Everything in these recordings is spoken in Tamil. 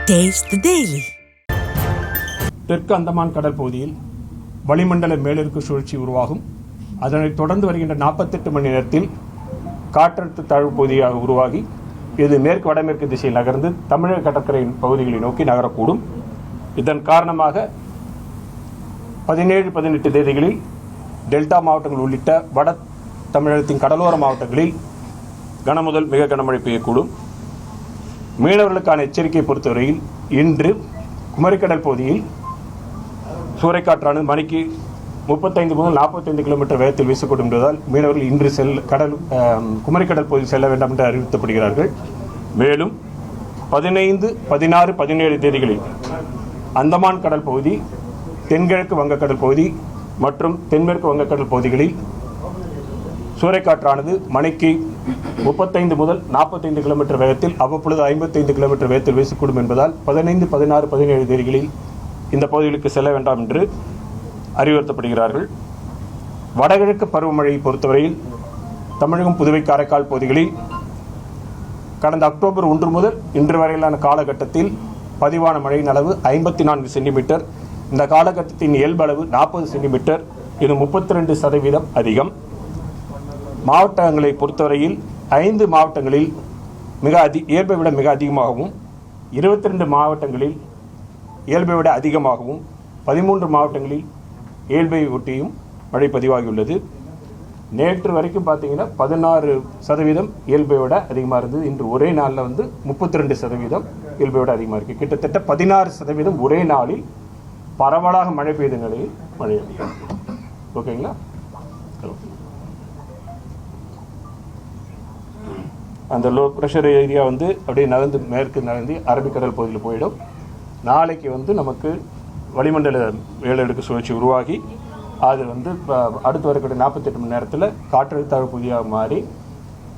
Taste the Daily. தெற்கு அந்தமான் கடல் பகுதியில் வளிமண்டல மேலடுக்கு சுழற்சி உருவாகும். அதனைத் தொடர்ந்து வருகின்ற 48 மணி நேரத்தில் காற்றழுத்த தாழ்வு பகுதியாக உருவாகி இது மேற்கு வடமேற்கு திசையில் நகர்ந்து தமிழக கடற்கரையின் பகுதிகளை நோக்கி நகரக்கூடும். இதன் காரணமாக 17-18 தேதிகளில் டெல்டா மாவட்டங்கள் உள்ளிட்ட வட தமிழகத்தின் கடலோர மாவட்டங்களில் கனமுதல் மிக கனமழை பெய்யக்கூடும். மீனவர்களுக்கான எச்சரிக்கையை பொறுத்தவரையில் இன்று குமரிக்கடல் பகுதியில் சூறைக்காற்றானது மணிக்கு 35 முதல் 45 கிலோமீட்டர் வேகத்தில் வீசக்கூடும் என்பதால் மீனவர்கள் இன்று குமரிக்கடல் பகுதியில் செல்ல வேண்டாம் என்று அறிவிக்கப்படுகிறார்கள். மேலும் 15, 16, 17 தேதிகளில் அந்தமான் கடல் பகுதி, தென்கிழக்கு வங்கக்கடல் பகுதி மற்றும் தென்மேற்கு வங்கக்கடல் பகுதிகளில் சூறைக்காற்றானது மணிக்கு 35 முதல் 45 கிலோமீட்டர் வேகத்தில் அவ்வப்பொழுது 55 கிலோமீட்டர் வேகத்தில் வீசக்கூடும் என்பதால் 15, 16, 17 தேதிகளில் இந்த பகுதிகளுக்கு செல்ல வேண்டாம் என்று அறிவுறுத்தப்படுகிறார்கள். வடகிழக்கு பருவமழையை பொறுத்தவரையில் தமிழகம், புதுவை, காரைக்கால் பகுதிகளில் கடந்த அக்டோபர் 1 முதல் இன்று வரையிலான காலகட்டத்தில் பதிவான மழையின் அளவு 54 சென்டிமீட்டர். இந்த காலகட்டத்தின் இயல்பு அளவு 40 சென்டிமீட்டர். இது 32% அதிகம். மாவட்டங்களை பொறுத்தவரையில் 5 மாவட்டங்களில் இயல்பை விட மிக அதிகமாகவும், 22 மாவட்டங்களில் இயல்பை விட அதிகமாகவும், 13 மாவட்டங்களில் இயல்பை ஒட்டியும் மழை பதிவாகியுள்ளது. நேற்று வரைக்கும் பார்த்தீங்கன்னா 16% இயல்பை விட அதிகமாக இருந்தது. இன்று ஒரே நாளில் 32% இயல்பை விட அதிகமாக இருக்குது. கிட்டத்தட்ட 16% ஒரே நாளில் பரவலாக மழை பெய்த நிலையில் மழை அதிகம். ஓகேங்களா? அந்த லோ ப்ரெஷர் ஏரியா அப்படியே மேற்கு நகர்ந்து அரபிக்கடல் பகுதியில் போயிடும். நாளைக்கு நமக்கு வளிமண்டல மேலடுக்கு சுழற்சி உருவாகி அது அடுத்து வரக்கூடிய 48 மணி நேரத்தில் காற்றழுத்த தாழ்வு பகுதியாக மாறி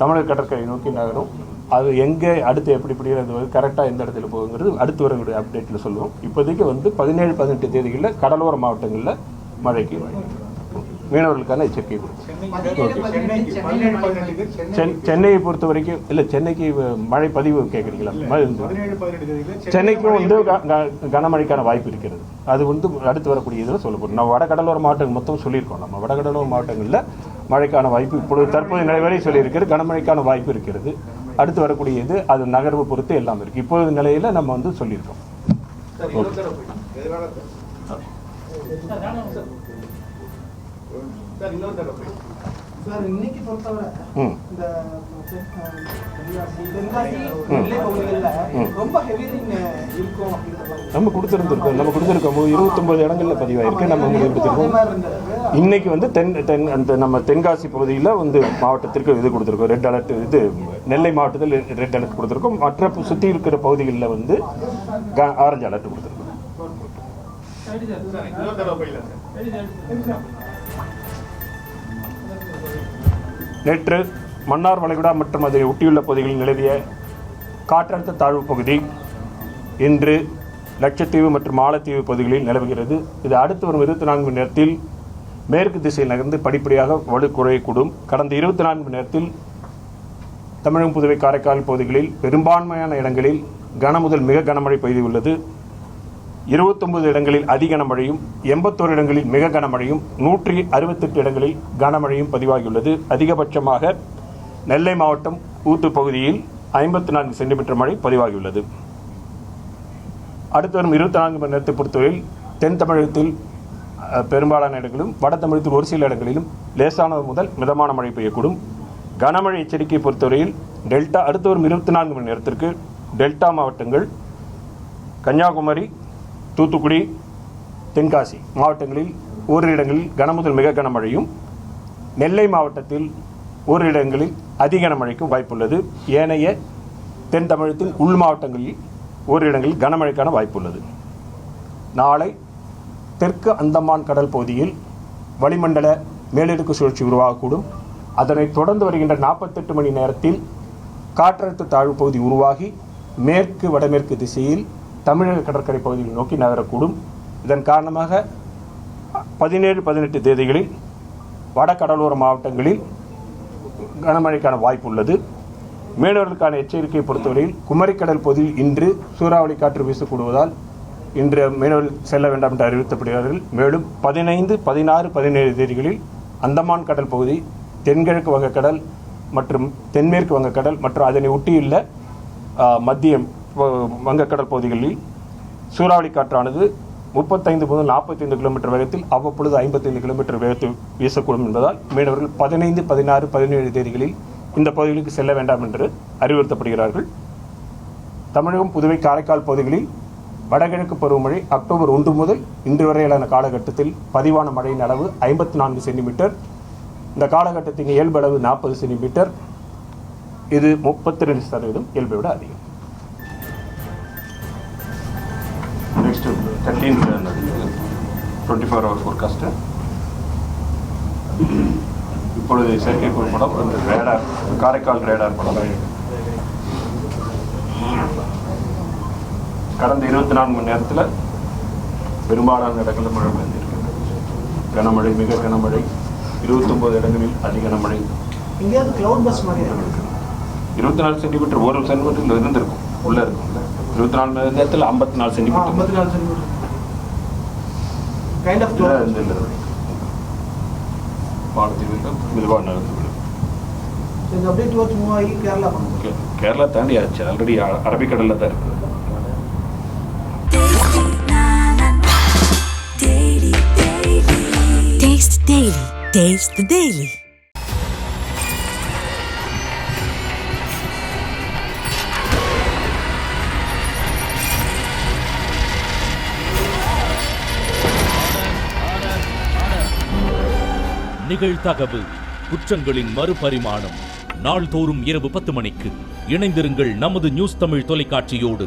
தமிழக கடற்கரை நோக்கி நகரும். அது எங்கே அடுத்து எப்படி கரெக்டாக எந்த இடத்துல போகுங்கிறது அடுத்து வரக்கூடிய அப்டேட்டில் சொல்லுவோம். இப்போதைக்கு 17, 18 தேதிகளில் கடலோர மாவட்டங்களில் மழைக்கு மீனவர்களுக்கான எச்சரிக்கை கொடுக்கும். சென்னையை பொறுத்த வரைக்கும் இல்லை, சென்னைக்கு மழை பதிவு கேட்குறீங்களா? சென்னைக்கும் கனமழைக்கான வாய்ப்பு இருக்கிறது. அது அடுத்து வரக்கூடிய இதில் சொல்ல போகிறோம். நம்ம வடகடலோர மாவட்டங்கள் மொத்தம் சொல்லியிருக்கோம். நம்ம வடகடலோர மாவட்டங்களில் மழைக்கான வாய்ப்பு இப்பொழுது தற்போது நிலைவரை சொல்லியிருக்கிறது. கனமழைக்கான வாய்ப்பு இருக்கிறது. அடுத்து வரக்கூடிய இது அது நகர்வு பொறுத்து எல்லாம் இருக்குது. இப்பொழுது நிலையில் நம்ம சொல்லியிருக்கோம். சார், இன்னைக்கு பொறுத்தவரை இந்த ரொம்ப ஹெவி ரெயின் இருக்கும் நம்ம கொடுத்துருந்துருக்கோம். 29 இடங்கள்ல பதிவாயிருக்கு. நம்ம கொடுத்துருக்கோம். இன்னைக்கு நம்ம தென்காசி பகுதியில் மாவட்டத்திற்கு இது கொடுத்துருக்கோம். Red alert. இது நெல்லை மாவட்டத்தில் ரெட் அலர்ட் கொடுத்துருக்கோம். மற்ற சுற்றி இருக்கிற பகுதிகளில் ஆரஞ்சு அலர்ட் கொடுத்துருக்கோம். நேற்று மன்னார் வளைகுடா மற்றும் அதை ஒட்டியுள்ள பகுதிகளில் நிலவிய காற்றழுத்த தாழ்வு பகுதி இன்று லட்சத்தீவு மற்றும் மாலத்தீவு பகுதிகளில் நிலவுகிறது. இது அடுத்து வரும் 24 மணி நேரத்தில் மேற்கு திசையில் நகர்ந்து படிப்படியாக வலு குறையக்கூடும். கடந்த 24 மணி நேரத்தில் தமிழகம், புதுவை, காரைக்கால் பகுதிகளில் பெரும்பான்மையான இடங்களில் கனமுதல் மிக கனமழை பெய்துள்ளது. 29 இடங்களில் அதி கனமழையும், 81 இடங்களில் மிக கனமழையும், 168 இடங்களில் கனமழையும் பதிவாகியுள்ளது. அதிகபட்சமாக நெல்லை மாவட்டம் ஊத்து பகுதியில் 54 சென்டிமீட்டர் மழை பதிவாகியுள்ளது. அடுத்து வரும் 24 மணி நேரத்தை பொறுத்தவரையில் தென் தமிழகத்தில் பெரும்பாலான இடங்களிலும், வட தமிழகத்தில் ஒரு சில இடங்களிலும் லேசானது முதல் மிதமான மழை பெய்யக்கூடும். கனமழை எச்சரிக்கையை பொறுத்தவரையில் டெல்டா அடுத்து வரும் 24 மணி நேரத்திற்கு டெல்டா மாவட்டங்கள் கன்னியாகுமரி, தூத்துக்குடி, தென்காசி மாவட்டங்களில் ஓரிரு இடங்களில் கனமுதல் மிக கனமழையும், நெல்லை மாவட்டத்தில் ஓரிரு இடங்களில் அதிக கனமழைக்கும் வாய்ப்புள்ளது. ஏனைய தென் தமிழகத்தின் உள் மாவட்டங்களில் ஓரிரு இடங்களில் கனமழைக்கான வாய்ப்புள்ளது. நாளை தெற்கு அந்தமான் கடல் பகுதியில் வளிமண்டல மேலடுக்கு சுழற்சி உருவாகக்கூடும். அதனைத் தொடர்ந்து வருகின்ற 48 மணி நேரத்தில் காற்றழுத்த தாழ்வு பகுதி உருவாகி மேற்கு வடமேற்கு திசையில் தமிழக கடற்கரை பகுதியை நோக்கி நகரக்கூடும். இதன் காரணமாக 17, 18 தேதிகளில் வட கடலோர மாவட்டங்களில் கனமழைக்கான வாய்ப்பு உள்ளது. மீனவர்களுக்கான எச்சரிக்கையை பொறுத்தவரையில் குமரிக்கடல் பகுதியில் இன்று சூறாவளி காற்று வீசக்கூடுவதால் இன்று மீனவர்கள் செல்ல வேண்டாம் என்று அறிவுறுத்தப்படுகிறார்கள். மேலும் 15, 16, 17 தேதிகளில் அந்தமான் கடல் பகுதி, தென்கிழக்கு வங்கக்கடல் மற்றும் தென்மேற்கு வங்கக்கடல் மற்றும் அதனை ஒட்டியுள்ள மத்திய வங்கக்கடல் பகுதிகளில் சூறாவளி காற்றானது 35 முதல் 45 கிலோமீட்டர் வேகத்தில் அவ்வப்பொழுது 55 கிலோமீட்டர் வேகத்தில் வீசக்கூடும் என்பதால் மீனவர்கள் 15, 16, 17 தேதிகளில் இந்த பகுதிகளுக்கு செல்ல வேண்டாம் என்று அறிவுறுத்தப்படுகிறார்கள். தமிழகம், புதுவை, காரைக்கால் பகுதிகளில் வடகிழக்கு பருவமழை அக்டோபர் 1 முதல் இன்று வரையிலான காலகட்டத்தில் பதிவான மழையின் அளவு 54 சென்டிமீட்டர். இந்த காலகட்டத்தின் இயல்பு அளவு 40 சென்டிமீட்டர். இது 32% இயல்பை விட அதிகம். Next 24 hour forecast. இப்பொழுது செயற்கைக்கோள் படம் அந்த ரேடார், காரைக்கால் ரேடார் படம். கடந்த 24 மணி நேரத்தில் பெரும்பாலான இடங்களில் மழை பெய்திருக்கிறது. கனமழை, மிக கனமழை, 29 இடங்களில் அதி கனமழை. 24 சென்டிமீட்டர், 1 சென்டிமீட்டர் இருந்திருக்கும், உள்ள இருக்கும். 24 மணி நேரத்தில் 54 சென்டிமீட்டர். கேரளா தாண்டி ஆச்சு, ஆல்ரெடி அரபிக்கடல்ல தான் இருக்கு. Taste the Daily. நிகழ்தகவு குற்றங்களின் மறுபரிமாணம். நாள்தோறும் இரவு 10 மணிக்கு இணைந்திருங்கள் நமது நியூஸ் தமிழ் தொலைக்காட்சியோடு.